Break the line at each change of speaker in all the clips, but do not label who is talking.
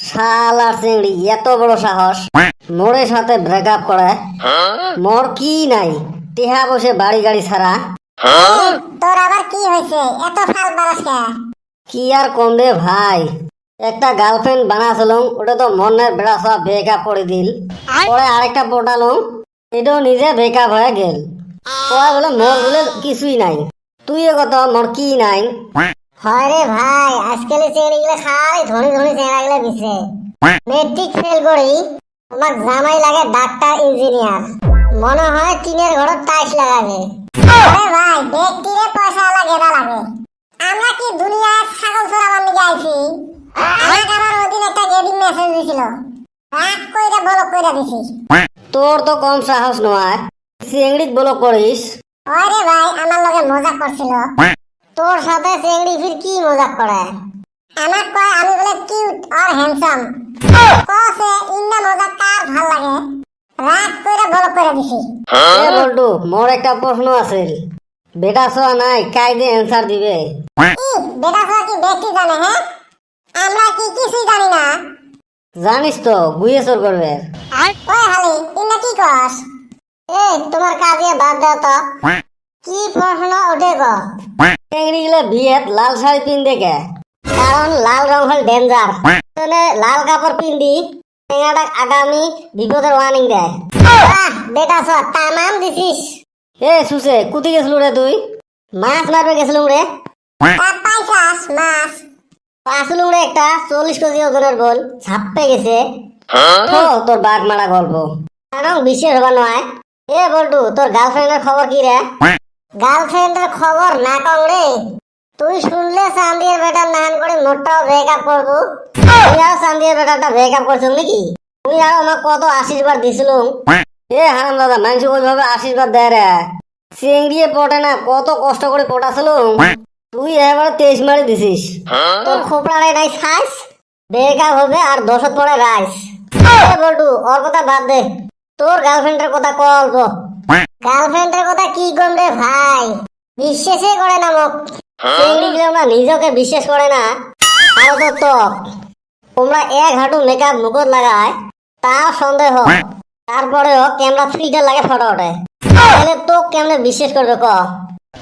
শালা চিংড়ি এত বড় সাহস মোরের সাথে ব্রেকআপ করে। মোর কি নাই টিহা বসে বাড়ি গাড়ি ছাড়া।
তোর আবার কি হয়েছে এত ফাল বারাস কে?
কি আর কম রে ভাই, একটা গার্লফ্রেন্ড বানাছিলাম, ওটা তো মনের বেড়া সব ব্রেকআপ করে দিল। পরে আরেকটা পটালাম, এটাও নিজে ব্রেকআপ হয়ে গেল। পরে বলে মোর বলে কিছুই নাই। তুইও কত মোর কি নাই।
হয় রে ভাই, আজকাল চেংড়ি গুলো খালি ধনী ধনী চেংড়া গুলো দিছে। মেট্রিক ফেল করি তোমার জামাই লাগে ডাক্তার ইঞ্জিনিয়ার, মনে হয় টিনের ঘর টাইলস লাগাবে। আরে ভাই ব্যক্তিরে পয়সা লাগে না লাগে, আমরা কি দুনিয়ায় ছাগল চড়াবার লিগে আইছি? আমাকে আমার ওদিন একটা গেডিং মেসেজ দিছিল, রাগ কইরা ব্লক কইরা দিছি।
তোর তো কম সাহস নয়, চিংড়ি ব্লক করিস।
ওই রে ভাই আমার লগে মজাক করছিল।
তোর সাথে চিংড়ি ফির কি মজাক করে?
আমার কয় আমি বলে কিউট আর হ্যান্ডসাম, কসে ইন্না মজাক কার ভাল লাগে, রাগ কইরা ব্লক কইরা দিছি।
এ বল্টু, মোর একটা প্রশ্ন আছে, বেটা সোয়া নাই কাইদে অ্যান্সার দিবে।
কি বেটা সা কি ব্যক্তি জানে? হ্যাঁ আমরা কি কিছুই জানি না।
জানিস তো গুয়ে চোর করবে।
ওই হালি ইন্না কি কস? এই তোমার কাজে বাদ দাও তো, কি প্রশ্ন ওঠে গো?
চিংড়ি গুলো বিয়েত লাল শাড়ি পিন দেখে, কারণ লাল রং হল ডেঞ্জার। লাল কাপড় পিন্দি টেঙাটা আগামী বিপদের ওয়ার্নিং দেয়।
বাহ বেটা সা তামাম দিছিস।
এ সুসে কুতি গেছিল রে তুই? মাছ মারবে গেছিলুম রে।
তা পাইছাস মাছ?
আসলুম রে একটা 40 কেজি ওজনের বল ছাপতে গেছে। তো তোর বাঘ মারা গল্প কারণ বিশেষ হবার নয়। এ বল্টু, তোর গার্লফ্রেন্ডের খবর কি রে?
গার্লফ্রেন্ডের খবর না কম রে।
তুই শুনলে চান্দিয়ার বেটার নান করে মোটটাও ব্রেকআপ করবো। তুই আর চান্দিয়ার বেটারটা ব্রেকআপ করছিস নাকি? তুই আর আমার কত আশীর্বাদ দিছিল। এ হারাম দাদা, মানুষ ওইভাবে আশীর্বাদ দেয় রে। চিংড়িয়ে পটে না, কত কষ্ট করে পটাছিল। তুই এবারে 23 মারি দিছিস। তোর খোপড়ারে নাই খাইস, ব্রেকআপ হবে আর 10 পরে রাইস। বল্টু ওর কথা বাদ দে, তোর গার্লফ্রেন্ডের কথা কল্প।
গার্লফ্রেন্ডের কথা কি কম রে ভাই, বিশ্বাসই করে না মুখ।
চিংড়ি গুলো না নিজকে বিশ্বাস করে না, আর তো ত্বক। তোমরা এক হাঁটু মেকআপ মুখত লাগায় তাও সন্দেহ, তারপরেও ক্যামেরা ফিল্টার লাগে ফটো ওঠে। তাহলে তো কেমনে বিশ্বাস করবে ক?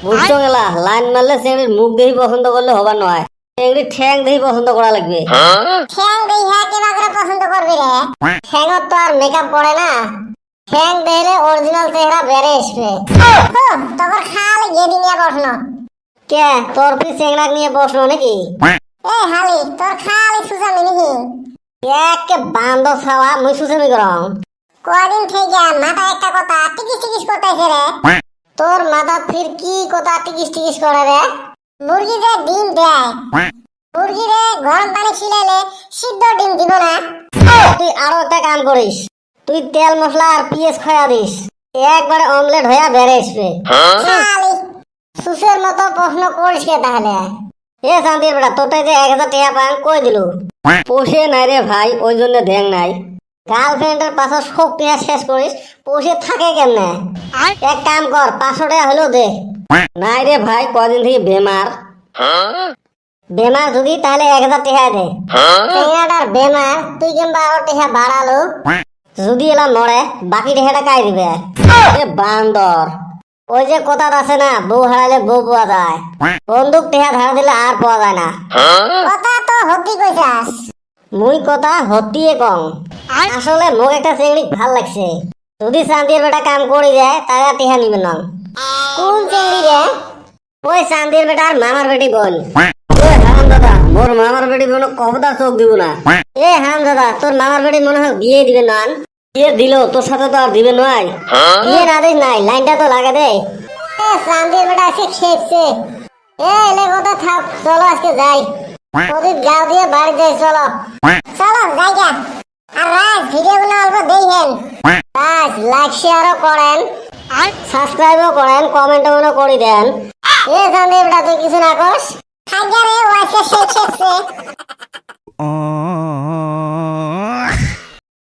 বুঝছো গেলা, লাইন মারলে চিংড়ির মুখ দেখি পছন্দ করলে হবার নয়, চিংড়ির ঠ্যাং দেখি পছন্দ করা লাগবে।
ঠ্যাং দেইহা কেবা করে পছন্দ করবি রে?
ঠ্যাঙত তো আর মেকআপ পড়ে না, ঠ্যাং দেখলে অরিজিনাল চেহারা বেড়ে আসবে।
তখন খালি গেদি নিয়ে প্রশ্ন।
কে তোর কি চেংড়াক নিয়ে প্রশ্ন নাকি?
এই হালি তোর খালি সুজামি নাকি?
একে বান্ধব ছাওয়া মুই সুসেমি করম।
কদিন থেকে মাথায় একটা কথা টিকিস টিকিস করতেছে রে।
তোর মাথা ফির কি কথা টিকিস টিকিস করে রে?
মুরগি যে ডিম দেয়, মুরগি রে গরম পানি খিলাইলে সিদ্ধ ডিম দিব না?
তুই আরো একটা কাম করিস, তুই তেল মশলা আর পিঁয়াজ খয়া দিস, একবারে অমলেট হইয়া বেড়ে আসবে।
খালি
সুসের মতো প্রশ্ন করিস কে তাহলে? এ শান্তির বেটা, তোরটা যে 1000 টাকা পান কই দিলু? পোষে নাই রে ভাই, ওই জন্য দেখ নাই। গার্লফ্রেন্ডের পাশে সব টাকা শেষ করিস, পোষে থাকে কেমনে? এক কাম কর, 500 টাকা হলেও দে। নাই রে ভাই, কদিন থেকে বেমার। বেমার যদি তাহলে 1000 টাকা দে। টেহাটার বেমার, তুই কিংবা আরো টাকা বাড়ালো, যদি এলা মরে বাকি টাকাটা কাই দিবে? এ বান্দর, ওই যে কথা আছে না, বউ হারালে বউ পাওয়া যায়, বন্দুক টেহা ধার দিলে আর পাওয়া যায় না।
কথা তো হতি কইছাস।
মুই কথা হতিয়ে কম, আসলে মোক একটা চিংড়ি ভাল লাগছে। যদি চান্দির বেটা কাম করে যায় তাহলে টেহা নিবে না।
কোন চিংড়ি রে?
ওই চান্দির বেটার মামার বেটি বোন। ওই হারাম দাদা, মোর মামার বেটি বোন কবদা চোখ দিব না। এ হারাম দাদা, তোর মামার বেটি মনে হয় বিয়ে দিবে না। বিয়ে দিল তোর সাথে তো আর দিবে নয়। বিয়ে না দিস নাই, লাইনটা তো লাগা দে।
এ চান্দির বেটা এসে খেপছে। এ এলে কথা থাক, চলো আজকে যাই। প্রদীপ গাও দিয়ে বাড়ি যাই, চলো চলো যাইগা। আর রাজ ভিডিওগুলো অল্প দেখেন,
গাইস লাইক শেয়ারও করেন, সাবস্ক্রাইবও করেন, কমেন্টও করে দেন। এ চান্দির বেটা তুই কিছু না কস?
খাইগা রে ওয়াইসে শেষ শেষে।